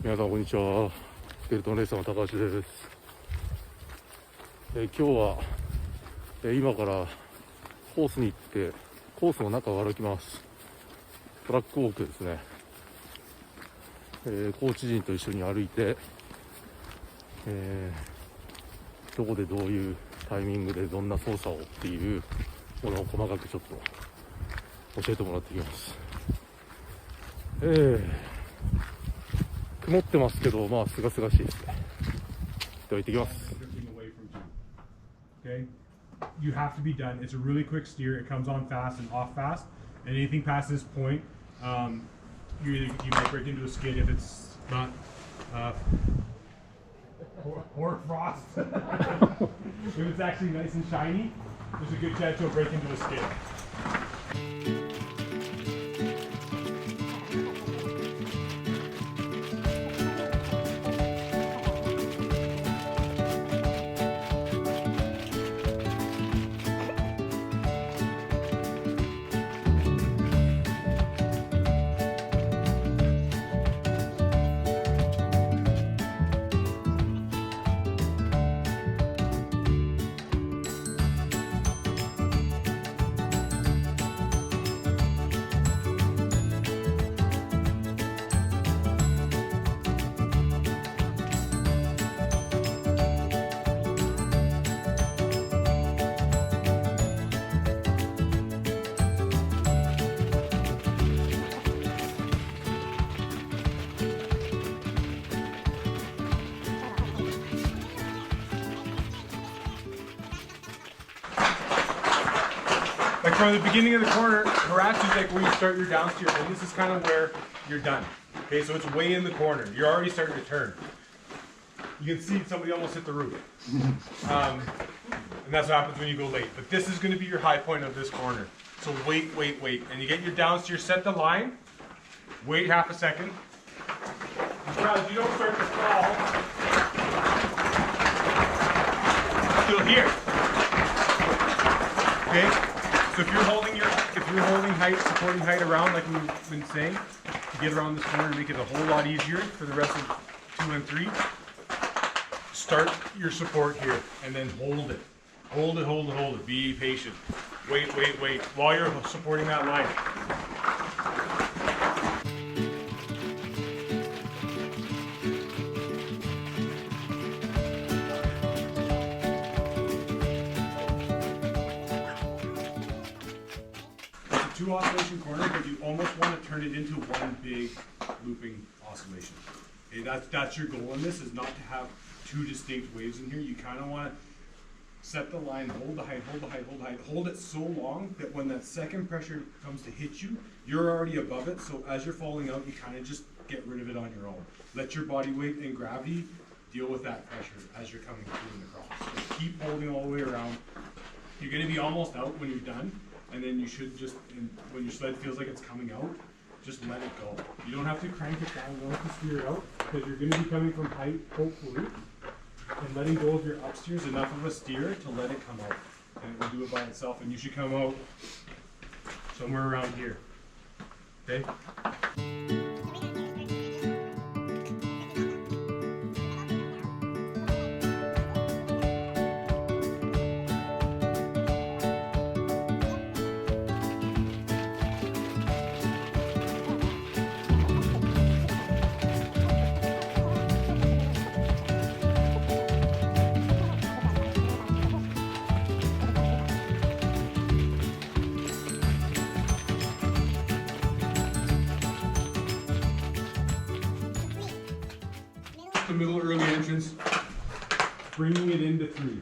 皆さんこんにちは。スケルトンレーサーの高橋です。今日は、今からコースに行ってコースの中を歩きます。トラックウォークですね。コーチ陣と一緒に歩いて、どこでどういうタイミングでどんな操作をっていうものを細かくちょっと教えてもらってきます。曇ってますけど、まあ、すがすがしいですね。では行ってきます。Okay? You have to be done. It's a really quick steer. It comes on fast and off fast. And anything past this point, you might break into a skid if it's not or frost. If it's actually nice and shiny, there's a good chance you'll break into a skid. Like from the beginning of the corner, harass is like where you start your down steer, and this is kind of where you're done. Okay, so it's way in the corner. You're already starting to turn. You can see somebody almost hit the roof. And that's what happens when you go late. But this is going to be your high point of this corner. So wait. And you get your down steer, set the line, wait half a second. Because you don't start to fall till here. Okay? So if you're holding height, supporting height around like we've been saying, to get around this corner and make it a whole lot easier for the rest of 2 and 3, start your support here and then hold it. Hold it. Be patient. Wait while you're supporting that line. Two oscillation corner, but you almost want to turn it into one big looping oscillation. Okay, that's your goal in this, is not to have two distinct waves in here. You kind of want to set the line, hold the height, hold it so long that when that second pressure comes to hit you, you're already above it. So as you're falling out, you kind of just get rid of it on your own. Let your body weight and gravity deal with that pressure as you're coming through and across. So keep holding all the way around. You're going to be almost out when you're done. And then you should just, when your sled feels like it's coming out, just let it go. You don't have to crank it down, you don't have to steer it out, because you're going to be coming from height, hopefully, and letting go of your upsteer is enough of a steer to let it come out. And it will do it by itself, and you should come out somewhere around here. Okay? The middle early entrance, bringing it into 3.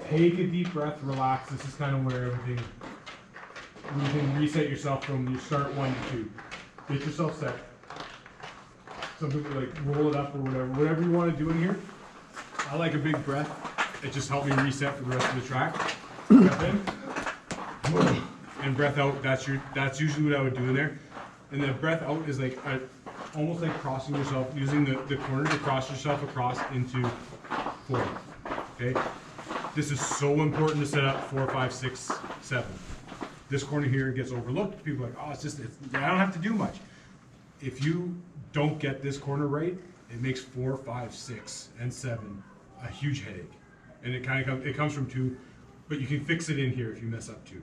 Take a deep breath, relax. This is kind of where everything reset yourself from you start 1 to 2. Get yourself set. Some people like roll it up or whatever you want to do in here. I like a big breath. It just helped me reset for the rest of the track. Breath in and breath out. That's usually what I would do in there. And the breath out is like almost like crossing yourself, using the corner to cross yourself across into 4. Okay? This is so important to set up 4, 5, 6, 7. This corner here gets overlooked. People are like, oh, I don't have to do much. If you don't get this corner right, it makes 4, 5, 6, and 7 a huge headache. And it comes from 2, but you can fix it in here if you mess up 2.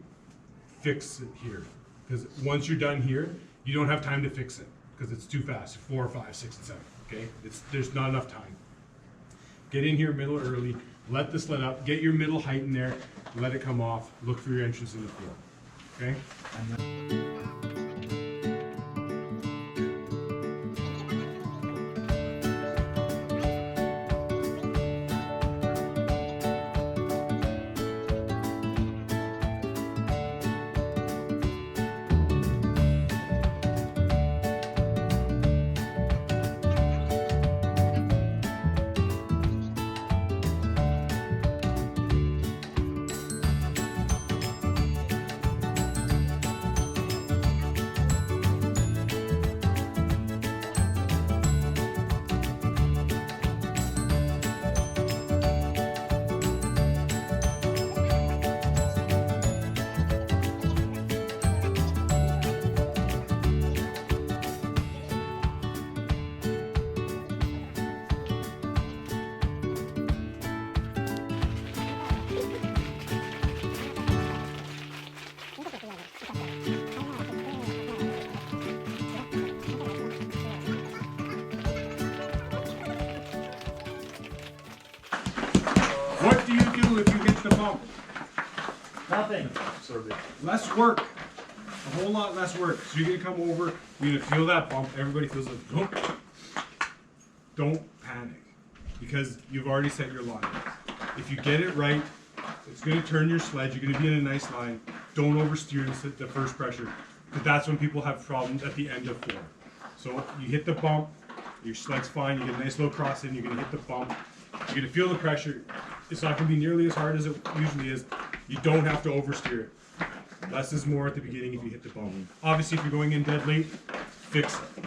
Fix it here, because once you're done here, you don't have time to fix it because it's too fast. 4, 5, 6, and 7. Okay, there's not enough time. Get in here middle early. Let the sled up. Get your middle height in there. Let it come off. Look for your entrance in the field. Okay. What do you do if you hit the bump? Nothing. Less work. A whole lot less work. So you're gonna come over, you're gonna feel that bump. Everybody feels like, don't panic, because you've already set your line. If you get it right, it's gonna turn your sled. You're gonna be in a nice line. Don't oversteer the first pressure, because that's when people have problems at the end of 4. So you hit the bump, your sled's fine. You get a nice low cross in. You're gonna hit the bump. You're gonna feel the pressure. It's not gonna be nearly as hard as it usually is. You don't have to oversteer. Less is more at the beginning if you hit the bump. Obviously, if you're going in dead late, fix it.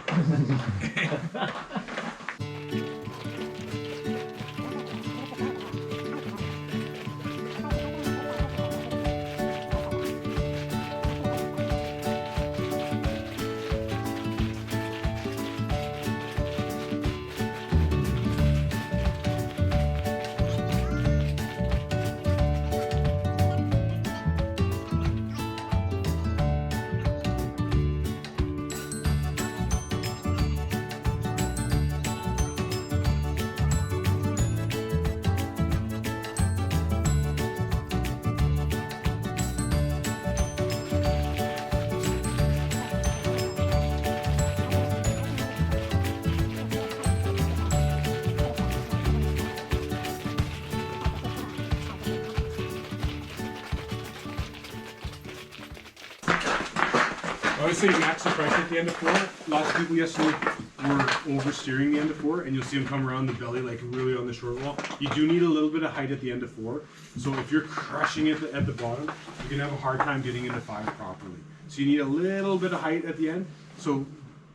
I would say max the pressure at the end of 4. Lots of people yesterday were oversteering the end of 4, and you'll see them come around the belly like really on the short wall. You do need a little bit of height at the end of 4. So if you're crushing it at the bottom, you're gonna have a hard time getting into 5 properly. So you need a little bit of height at the end. So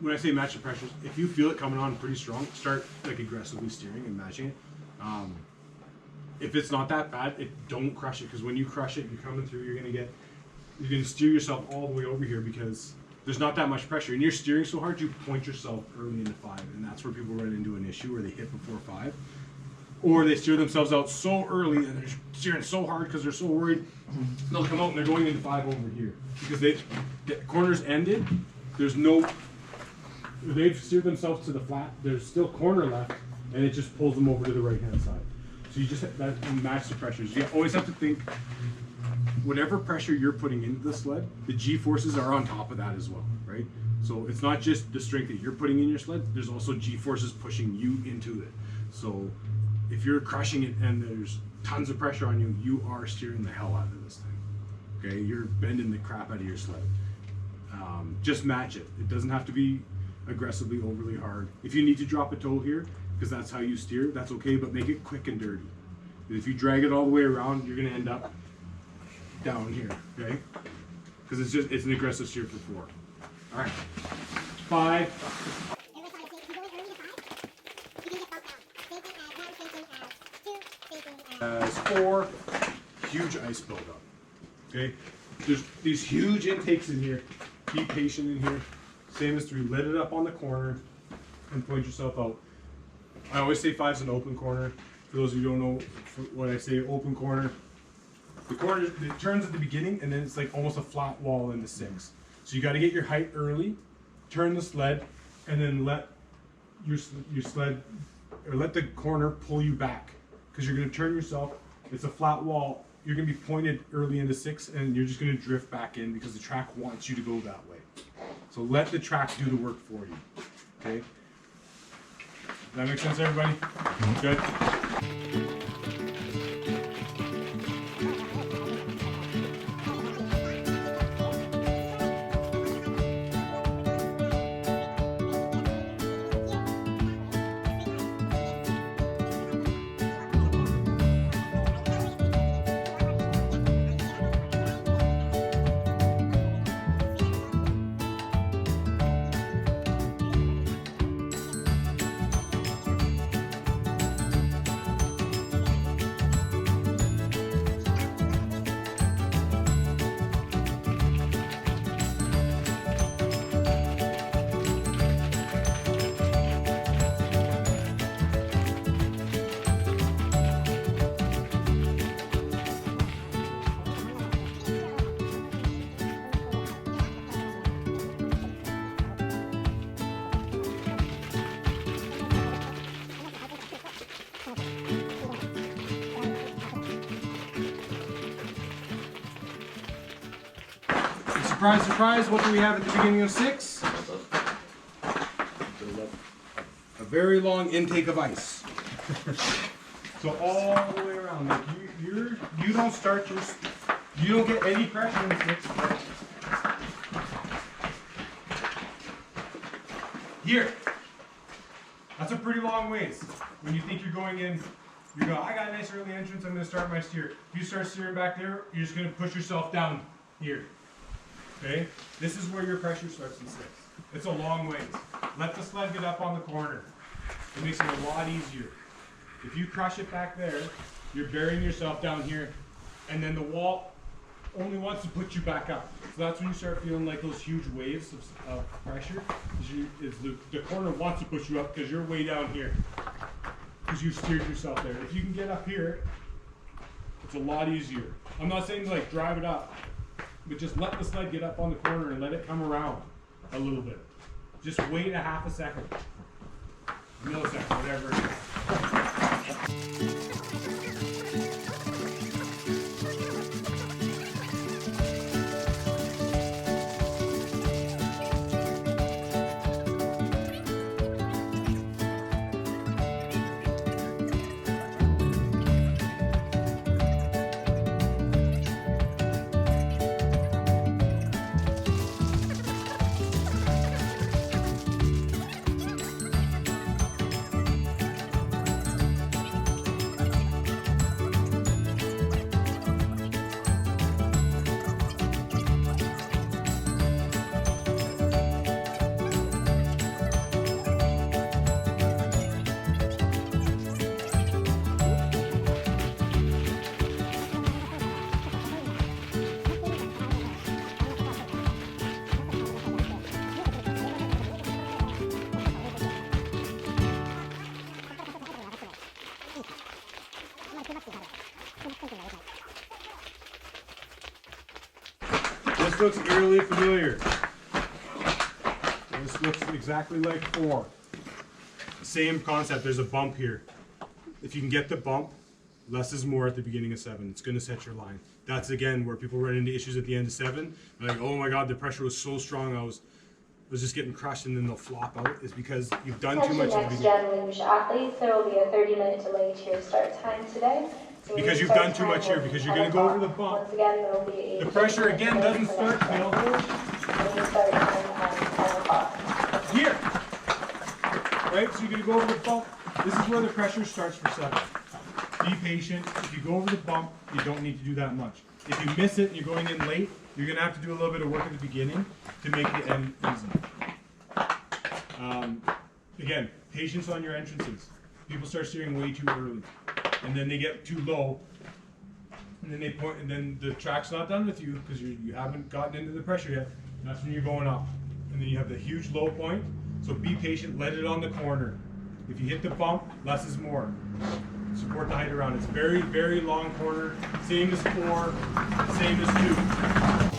when I say match the pressures, if you feel it coming on pretty strong, start like aggressively steering and matching it. If it's not that bad, don't crush it, because when you crush it, you're coming through, you're gonna steer yourself all the way over here because there's not that much pressure, and you're steering so hard you point yourself early into 5, and that's where people run into an issue where they hit before 5, or they steer themselves out so early and they're steering so hard because they're so worried they'll come out and they're going into 5 over here because the corners ended. They've steered themselves to the flat. There's still corner left, and it just pulls them over to the right hand side. So you just match the pressures. You always have to think, whatever pressure you're putting into the sled, the G-forces are on top of that as well, right? So it's not just the strength that you're putting in your sled, there's also G-forces pushing you into it. So if you're crushing it and there's tons of pressure on you, you are steering the hell out of this thing, okay? You're bending the crap out of your sled. Just match it. It doesn't have to be aggressively overly hard. If you need to drop a toe here, because that's how you steer, that's okay, but make it quick and dirty. If you drag it all the way around, you're gonna end up down here, okay? Because it's an aggressive steer for 4. All right, 5. As 4, huge ice buildup, okay? There's these huge intakes in here. Be patient in here. Same as 3, let it up on the corner. and point yourself out. I always say 5's an open corner. For those of you who don't know what I say, open corner. The corner, it turns at the beginning and then it's like almost a flat wall in the 6. So you got to get your height early, turn the sled, and then let your sled, or let the corner pull you back. Because you're going to turn yourself, it's a flat wall, you're going to be pointed early into 6 and you're just going to drift back in because the track wants you to go that way. So let the track do the work for you. Okay? Does that make sense, everybody? Good? Surprise, surprise, what do we have at the beginning of 6? A very long intake of ice. So all the way around, like you don't start your, you don't get any pressure in 6. Here. That's a pretty long ways. When you think you're going in, you go, I got a nice early entrance, I'm gonna start my steer. If you start steering back there, you're just gonna push yourself down here. Okay? This is where your pressure starts in 6. It's a long ways. Let the sled get up on the corner. It makes it a lot easier. If you crush it back there, you're burying yourself down here, and then the wall only wants to put you back up. So that's when you start feeling like those huge waves of pressure. The corner wants to push you up because you're way down here. Because you steered yourself there. If you can get up here, it's a lot easier. I'm not saying to like drive it up, but just let the sled get up on the corner and let it come around a little bit. Just wait a half a second, millisecond, whatever it is. This looks eerily familiar. This looks exactly like 4. Same concept, there's a bump here. If you can get the bump, less is more at the beginning of 7. It's going to set your line. That's again where people run into issues at the end of 7. They're like, oh my god, the pressure was so strong, I was just getting crushed, and then they'll flop out. It's because you've done too much at the beginning. Next gen luge athletes, there will be a 30-minute delay to your start time today. So because you've done too much here, because you're going to go over the bump. Once again, there will be a the pressure again doesn't start till here. Right? So you're going to go over the bump. This is where the pressure starts for 7. Be patient. If you go over the bump, you don't need to do that much. If you miss it and you're going in late, you're going to have to do a little bit of work at the beginning to make the end easy. Again, patience on your entrances. People start steering way too early, and then they get too low, and then they point, and then the track's not done with you because you haven't gotten into the pressure yet. That's when you're going up, and then you have the huge low point, So be patient, let it on the corner. If you hit the bump, less is more. Support the height around. It's very, very long corner. Same as 4, same as 2.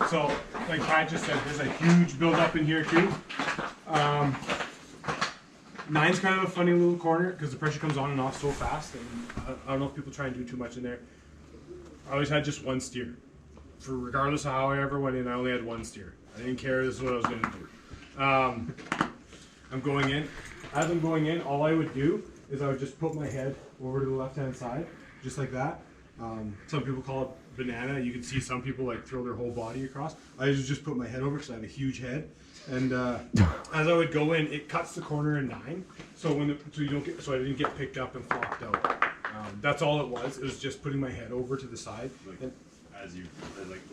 So, like Pat just said, there's a huge build-up in here too. 9's kind of a funny little corner because the pressure comes on and off so fast, and I don't know if people try and do too much in there. I always had just one steer. For regardless of how I ever went in, I only had one steer. I didn't care, this is what I was going to do. I'm going in. As I'm going in, all I would do is I would just put my head over to the left-hand side, just like that. Some people call it banana. You can see some people like throw their whole body across. I just put my head over because I have a huge head, and as I would go in, it cuts the corner in 9. So so I didn't get picked up and flopped out. That's all it was. It was just putting my head over to the side. And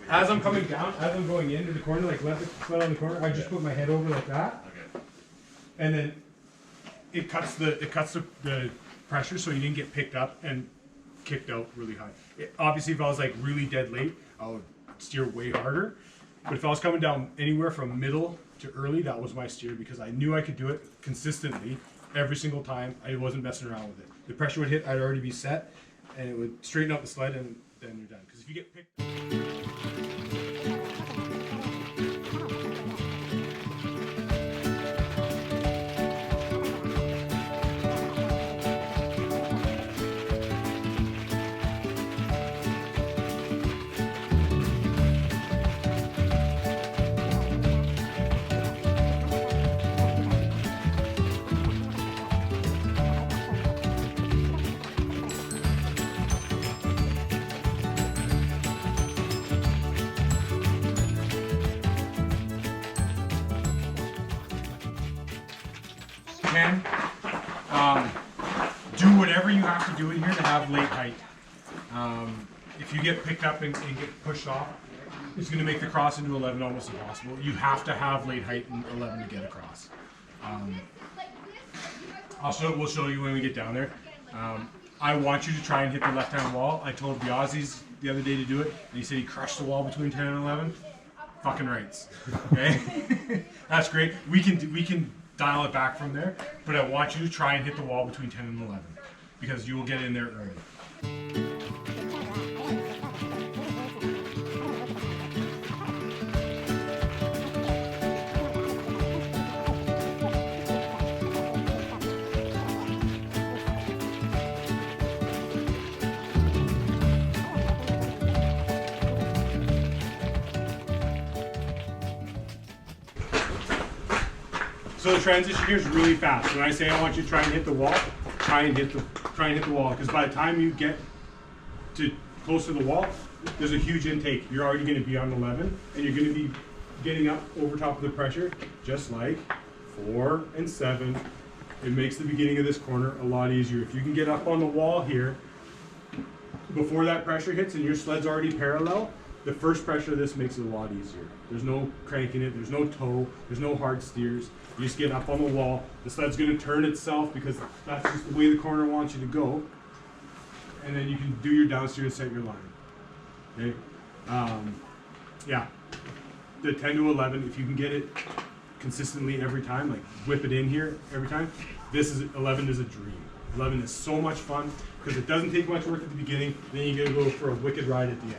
as I'm coming down, as I'm going into the corner, like left foot on the corner, I just put my head over like that, and then it cuts the pressure so you didn't get picked up and kicked out really high. Obviously, if I was like really dead late, I would steer way harder. But if I was coming down anywhere from middle to early, that was my steer because I knew I could do it consistently every single time. I wasn't messing around with it. The pressure would hit, I'd already be set, and it would straighten out the sled, and then you're done. Because if you get picked. Do whatever you have to do in here to have late height. If you get picked up and get pushed off, it's going to make the cross into 11 almost impossible. You have to have late height in 11 to get across. We'll show you when we get down there. I want you to try and hit the left-hand wall. I told the Aussies the other day to do it, and he said he crushed the wall between 10 and 11. Fucking rights. Okay, that's great. We can dial it back from there, but I want you to try and hit the wall between 10 and 11 because you will get in there early. So the transition here is really fast. When I say I want you to try and hit the wall, try and hit the wall. Because by the time you get to close to the wall, there's a huge intake. You're already going to be on 11, and you're going to be getting up over top of the pressure, just like 4 and 7. It makes the beginning of this corner a lot easier. If you can get up on the wall here before that pressure hits and your sled's already parallel, the first pressure of this makes it a lot easier. There's no cranking it, there's no toe, there's no hard steers. You just get up on the wall. The sled's going to turn itself because that's just the way the corner wants you to go. And then you can do your downsteer and set your line. Okay? Yeah. The 10 to 11, if you can get it consistently every time, like whip it in here every time, 11 is a dream. 11 is so much fun because it doesn't take much work at the beginning, then you get to go for a wicked ride at the end.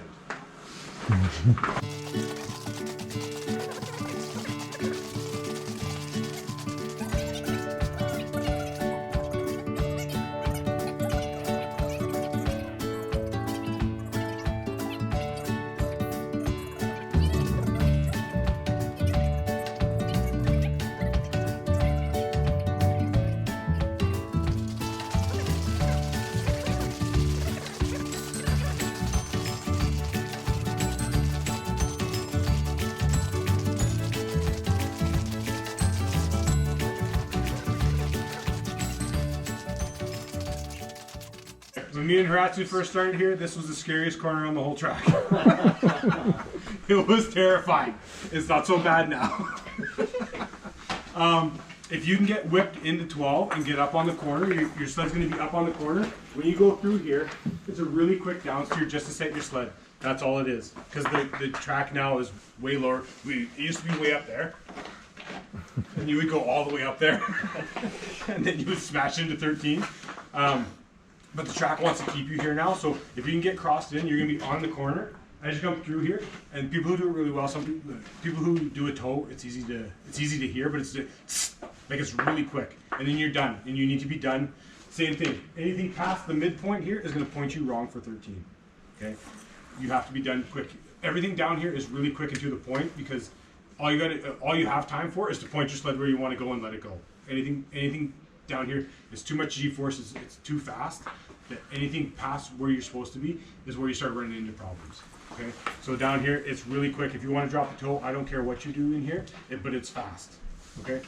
When me and Haratsu first started here, this was the scariest corner on the whole track. It was terrifying. It's not so bad now. If you can get whipped into 12 and get up on the corner, your sled's going to be up on the corner. When you go through here, it's a really quick downsteer just to set your sled. That's all it is. Because the track now is way lower. It used to be way up there. And you would go all the way up there. And then you would smash into 13. But the track wants to keep you here now. So if you can get crossed in, you're going to be on the corner. As you come through here, and people who do it really well, some people who do a toe, it's easy to hear, but it's really quick, and then you're done, and you need to be done. Same thing. Anything past the midpoint here is going to point you wrong for 13. Okay, you have to be done quick. Everything down here is really quick and to the point because all you have time for is to point your sled where you want to go and let it go. Anything down here is too much G-force. It's too fast. Anything past where you're supposed to be is where you start running into problems. Okay, so down here it's really quick. If you want to drop the toe, I don't care what you do in here, but it's fast. Okay.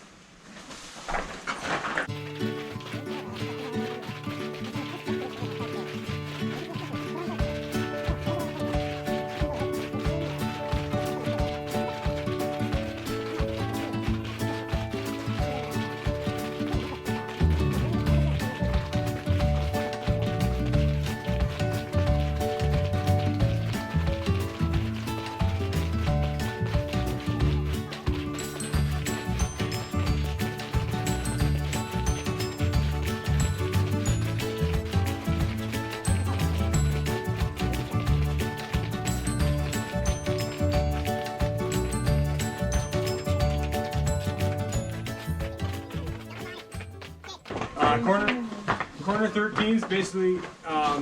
Corner 13 is basically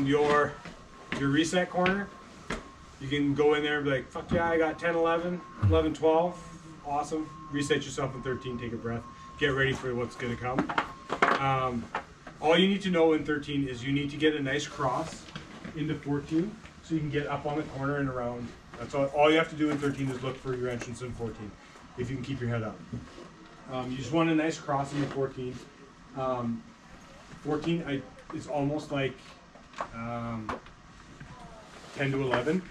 your reset corner. You can go in there and be like, fuck yeah, I got 10, 11, 11, 12. Awesome. Reset yourself in 13, take a breath. Get ready for what's going to come. All you need to know in 13 is you need to get a nice cross into 14 so you can get up on the corner and around. That's all you have to do in 13 is look for your entrance in 14, if you can keep your head up. You just want a nice cross into 14. 14 is almost like 10 to 11,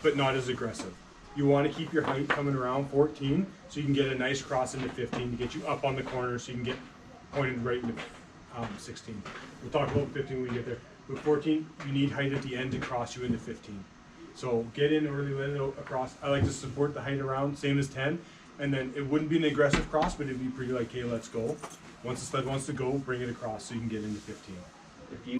but not as aggressive. You want to keep your height coming around 14 so you can get a nice cross into 15 to get you up on the corner so you can get pointed right into 16. We'll talk about 15 when we get there. With 14, you need height at the end to cross you into 15. So get in early, let it across. I like to support the height around, same as 10. And then it wouldn't be an aggressive cross, but it'd be pretty like, hey, let's go. Once the sled wants to go, bring it across so you can get into 15. If you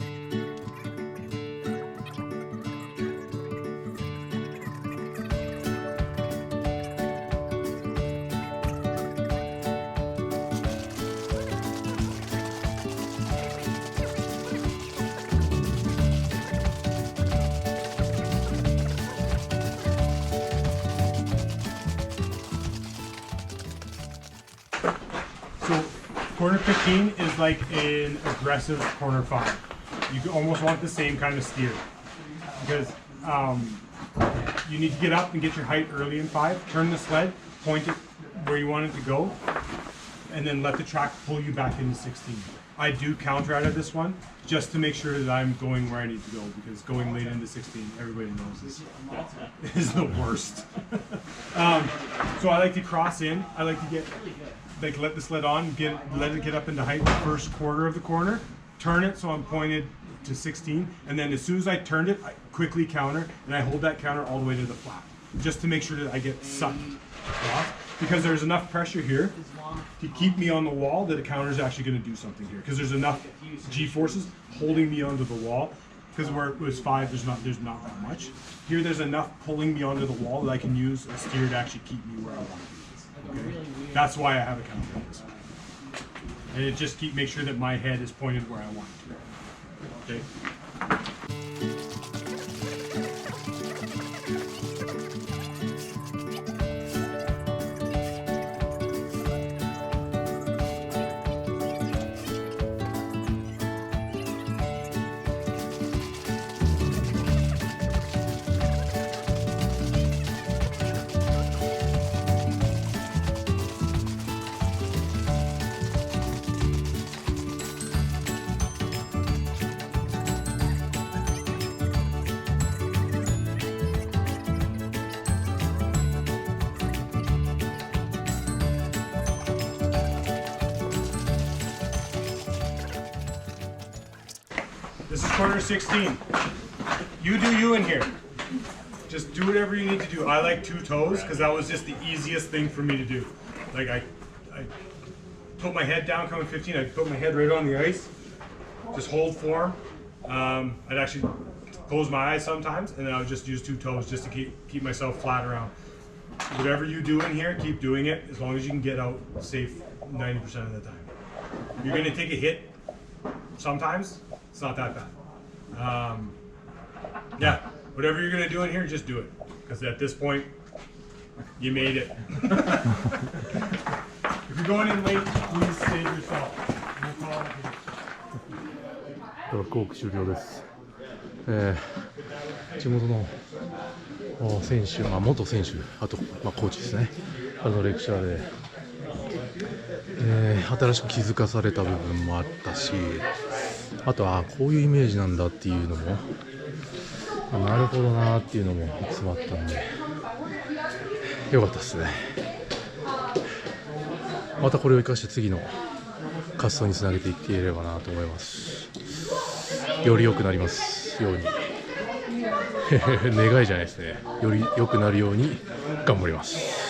Corner 15 is like an aggressive corner 5. You almost want the same kind of steer because you need to get up and get your height early in 5, turn the sled, point it where you want it to go, and then let the track pull you back into 16. I do counter out of this one just to make sure that I'm going where I need to go because going late into 16, everybody knows is the worst. So I like to cross in. I like to let the sled on, let it get up into height the first quarter of the corner, turn it so I'm pointed to 16, and then as soon as I turned it, I quickly counter, and I hold that counter all the way to the flat, just to make sure that I get sucked off, because there's enough pressure here to keep me on the wall that a counter is actually going to do something here, because there's enough G-forces holding me onto the wall, because where it was 5, there's not that much. Here there's enough pulling me onto the wall that I can use a steer to actually keep me where I want to be. Okay? That's why I have a counter on this one. And it just make sure that my head is pointed where I want it to. Okay? This is corner 16. You do you in here. Just do whatever you need to do. I like 2 toes because that was just the easiest thing for me to do. Like I put my head down coming 15. I'd put my head right on the ice. Just hold form. I'd actually close my eyes sometimes, and then I would just use 2 toes just to keep myself flat around. Whatever you do in here, keep doing it as long as you can get out safe 90% of the time. You're gonna take a hit sometimes. It's not that bad. Yeah, whatever you're gonna do in here, just do it. Because at this point, you made it. If you're going in late, please save yourself. No problem. トラックウォーク終了です。地元の選手、元選手、あと、コーチですね、レクチャーで、新しく気づかされた部分もあったし、あとはこういうイメージなんだっていうのも、なるほどなっていうのも詰まったんで、よかったですね。またこれを生かして次の活動につなげていっていければなと思います。より良くなりますように願いじゃないですね。より良くなるように頑張ります。